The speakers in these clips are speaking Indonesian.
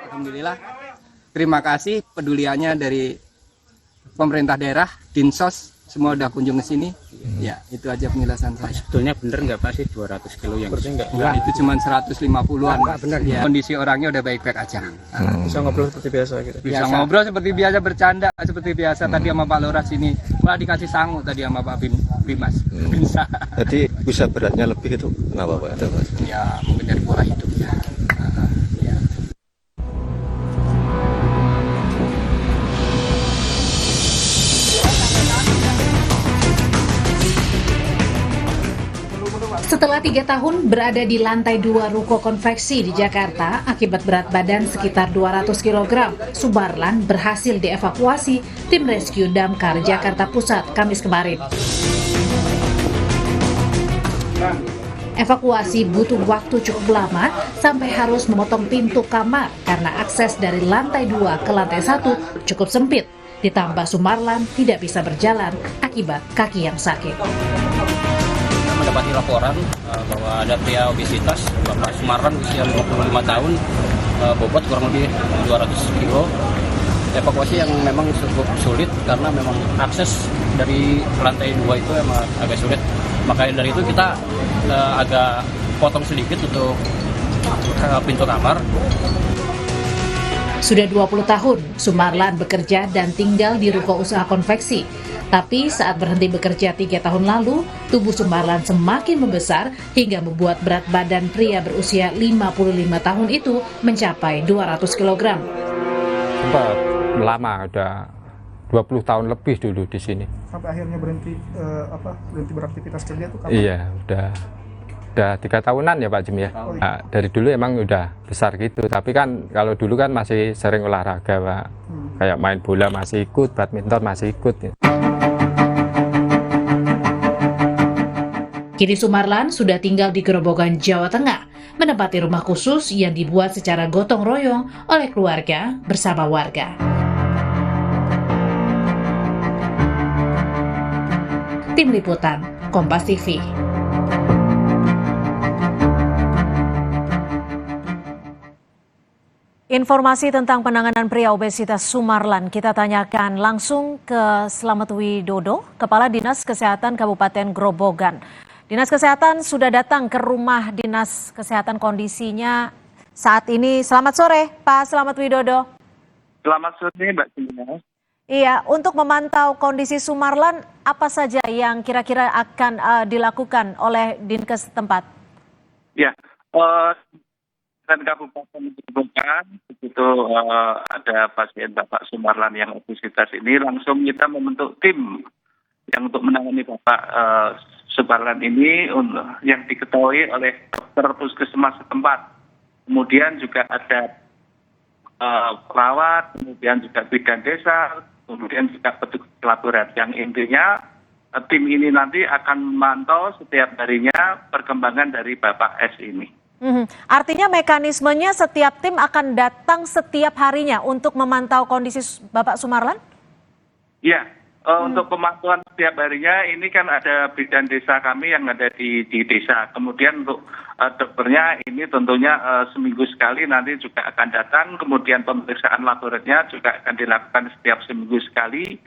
Alhamdulillah, terima kasih peduliannya dari pemerintah daerah, Dinsos, semua udah kunjung ke sini. Ya, itu aja penjelasan saya. Sebetulnya bener nggak Pak sih 200 kilo yang Enggak, itu cuma 150-an. Benar, ya. Kondisi orangnya udah baik-baik aja. Bisa ngobrol seperti biasa gitu. Bisa ngobrol seperti biasa, bercanda seperti biasa. Tadi sama Pak Lurah sini, malah dikasih sangu tadi sama Pak Bimas. Bisa. Jadi bisa beratnya lebih itu kenapa Pak? Ada, Mas? Ya, mungkin dari pola hidupnya. Ya. Setelah 3 tahun berada di lantai 2 ruko konveksi di Jakarta akibat berat badan sekitar 200 kg, Sumarlan berhasil dievakuasi tim rescue damkar Jakarta Pusat Kamis kemarin. Evakuasi butuh waktu cukup lama sampai harus memotong pintu kamar karena akses dari lantai 2 ke lantai 1 cukup sempit. Ditambah Sumarlan tidak bisa berjalan akibat kaki yang sakit. Mendapati laporan bahwa ada pria obesitas, Bapak Sumarlan usia 55 tahun, bobot kurang lebih 200 kilo. Evakuasi yang memang cukup sulit karena memang akses dari lantai 2 itu emang agak sulit. Makanya dari itu kita agak potong sedikit untuk pintu kamar. Sudah 20 tahun, Sumarlan bekerja dan tinggal di ruko usaha konveksi. Tapi saat berhenti bekerja 3 tahun lalu, tubuh Sumarlan semakin membesar hingga membuat berat badan pria berusia 55 tahun itu mencapai 200 kg. Sempat lama, udah 20 tahun lebih dulu di sini. Sampai akhirnya berhenti beraktivitas kerja itu kapan? Iya, udah 3 tahunan ya Pak Jim ya. Nah, dari dulu emang udah besar gitu, tapi kan kalau dulu kan masih sering olahraga Pak. Kayak main bola masih ikut, badminton masih ikut. Kini Sumarlan sudah tinggal di Grobogan, Jawa Tengah, menempati rumah khusus yang dibuat secara gotong royong oleh keluarga bersama warga. Tim Liputan, Kompas TV. Informasi tentang penanganan pria obesitas Sumarlan kita tanyakan langsung ke Slamet Widodo, Kepala Dinas Kesehatan Kabupaten Grobogan. Dinas Kesehatan sudah datang ke rumah Dinas Kesehatan, kondisinya saat ini. Selamat sore, Pak Slamet Widodo. Selamat sore, Mbak Cina. Iya, untuk memantau kondisi Sumarlan, apa saja yang kira-kira akan dilakukan oleh Dinkes setempat? Ya, dan Kabupaten Grobogan, begitu ada pasien Bapak Sumarlan yang obesitas ini, langsung kita membentuk tim yang untuk menangani Bapak Sumarlan ini yang diketahui oleh dokter puskesmas setempat. Kemudian juga ada perawat, kemudian juga bidan desa, kemudian juga petugas laboratorium. Yang intinya tim ini nanti akan memantau setiap harinya perkembangan dari Bapak S ini. Artinya mekanismenya setiap tim akan datang setiap harinya untuk memantau kondisi Bapak Sumarlan? Ya, untuk pemantauan setiap harinya ini kan ada bidan desa kami yang ada di desa. Kemudian untuk dokternya ini tentunya seminggu sekali nanti juga akan datang. Kemudian pemeriksaan laboratoriumnya juga akan dilakukan setiap seminggu sekali.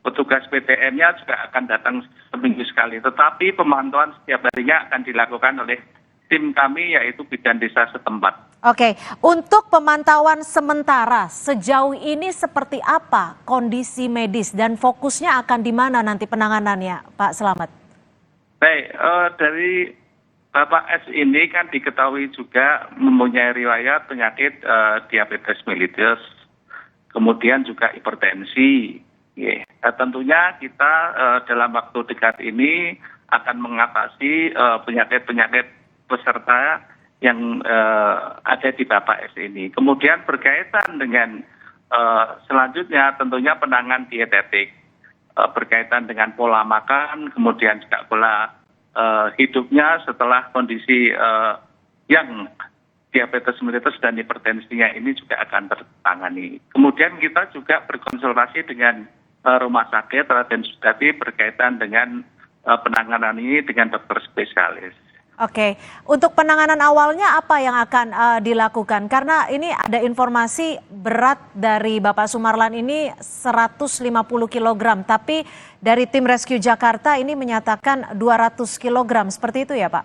Petugas PTM-nya juga akan datang seminggu sekali. Tetapi pemantauan setiap harinya akan dilakukan oleh tim kami yaitu bidan desa setempat. Oke, untuk pemantauan sementara sejauh ini seperti apa kondisi medis dan fokusnya akan di mana nanti penanganannya, Pak Slamet? Baik, dari Bapak S ini kan diketahui juga mempunyai riwayat penyakit diabetes mellitus, kemudian juga hipertensi. Tentunya kita dalam waktu dekat ini akan mengatasi penyakit-penyakit peserta yang ada di Bapak S ini. Kemudian berkaitan dengan selanjutnya tentunya penanganan dietetik, berkaitan dengan pola makan, kemudian juga pola hidupnya setelah kondisi yang diabetes mellitus dan hipertensinya ini juga akan tertangani. Kemudian kita juga berkonsultasi dengan rumah sakit Raden Sudati berkaitan dengan penanganan ini dengan dokter spesialis. Oke, untuk penanganan awalnya apa yang akan dilakukan? Karena ini ada informasi berat dari Bapak Sumarlan ini 150 kg, tapi dari tim Rescue Jakarta ini menyatakan 200 kg, seperti itu ya Pak?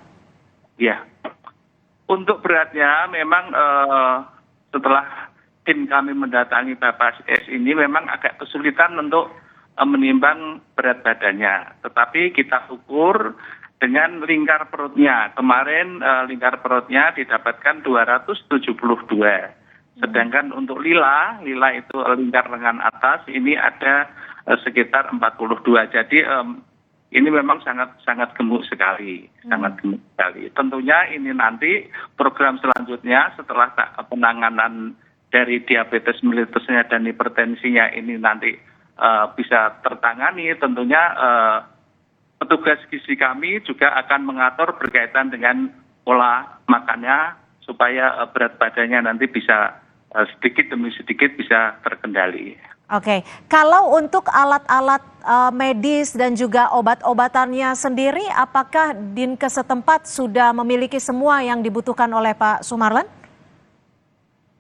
Ya, untuk beratnya memang setelah tim kami mendatangi Bapak S ini memang agak kesulitan untuk menimbang berat badannya. Tetapi kita ukur dengan lingkar perutnya. Kemarin lingkar perutnya didapatkan 272. Sedangkan untuk Lila itu lingkar lengan atas ini ada sekitar 42. Jadi ini memang sangat gemuk sekali, sangat gemuk sekali. Tentunya ini nanti program selanjutnya setelah penanganan dari diabetes mellitusnya dan hipertensinya ini nanti bisa tertangani, tentunya petugas gizi kami juga akan mengatur berkaitan dengan pola makannya supaya berat badannya nanti bisa sedikit demi sedikit bisa terkendali. Oke, kalau untuk alat-alat medis dan juga obat-obatannya sendiri, apakah Dinkes setempat sudah memiliki semua yang dibutuhkan oleh Pak Sumarlan?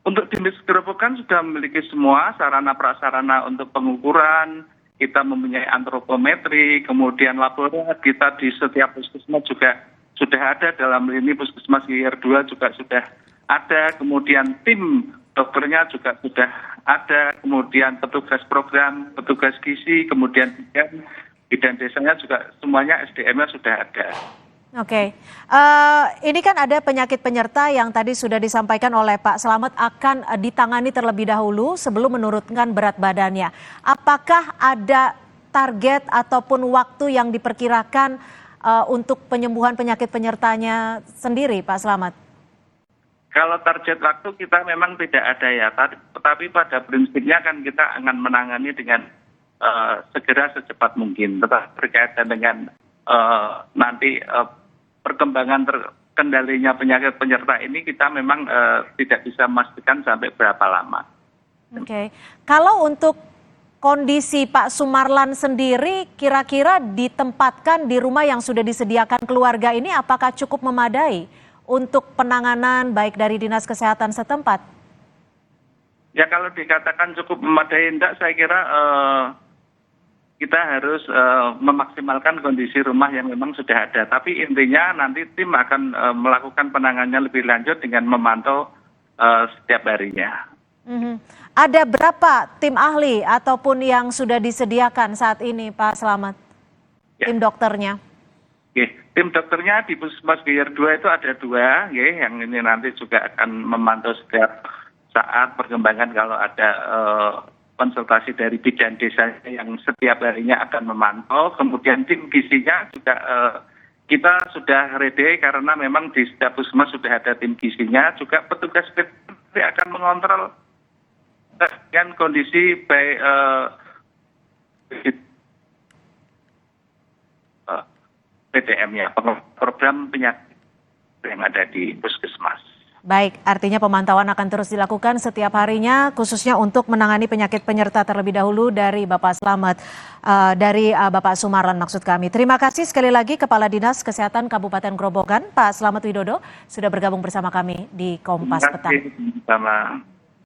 Untuk Dinkes Gerobogan sudah memiliki semua sarana prasarana untuk pengukuran. Kita mempunyai antropometri, kemudian laboratorium kita di setiap puskesmas juga sudah ada, dalam ini puskesmas Gilir 2 juga sudah ada, kemudian tim dokternya juga sudah ada, kemudian petugas program, petugas gizi, kemudian bidan desanya juga semuanya SDM-nya sudah ada. Oke, ini kan ada penyakit penyerta yang tadi sudah disampaikan oleh Pak Slamet akan ditangani terlebih dahulu sebelum menurunkan berat badannya. Apakah ada target ataupun waktu yang diperkirakan untuk penyembuhan penyakit penyertanya sendiri, Pak Slamet? Kalau target waktu kita memang tidak ada ya, tetapi pada prinsipnya kan kita akan menangani dengan segera secepat mungkin. Tetap berkaitan dengan nanti perkembangan terkendalinya penyakit penyerta ini kita memang tidak bisa memastikan sampai berapa lama. Oke, kalau untuk kondisi Pak Sumarlan sendiri kira-kira ditempatkan di rumah yang sudah disediakan keluarga ini apakah cukup memadai untuk penanganan baik dari Dinas Kesehatan setempat? Ya kalau dikatakan cukup memadai enggak, saya kira kita harus memaksimalkan kondisi rumah yang memang sudah ada. Tapi intinya nanti tim akan melakukan penanganannya lebih lanjut dengan memantau setiap harinya. Ada berapa tim ahli ataupun yang sudah disediakan saat ini, Pak Slamet? Ya. Tim dokternya? Tim dokternya di Puskesmas Gilir 2 itu ada 2, yang ini nanti juga akan memantau setiap saat perkembangan kalau ada konsultasi dari bidan desa yang setiap harinya akan memantau. Kemudian tim gizinya juga kita sudah ready karena memang di setiap puskesmas sudah ada tim gizinya. Juga petugas akan mengontrol dengan kondisi baik PDM-nya, program penyakit yang ada di puskesmas. Baik, artinya pemantauan akan terus dilakukan setiap harinya, khususnya untuk menangani penyakit penyerta terlebih dahulu dari Bapak Slamet, dari Bapak Sumarlan maksud kami. Terima kasih sekali lagi Kepala Dinas Kesehatan Kabupaten Grobogan, Pak Slamet Widodo, sudah bergabung bersama kami di Kompas Petang. Terima kasih. Sama.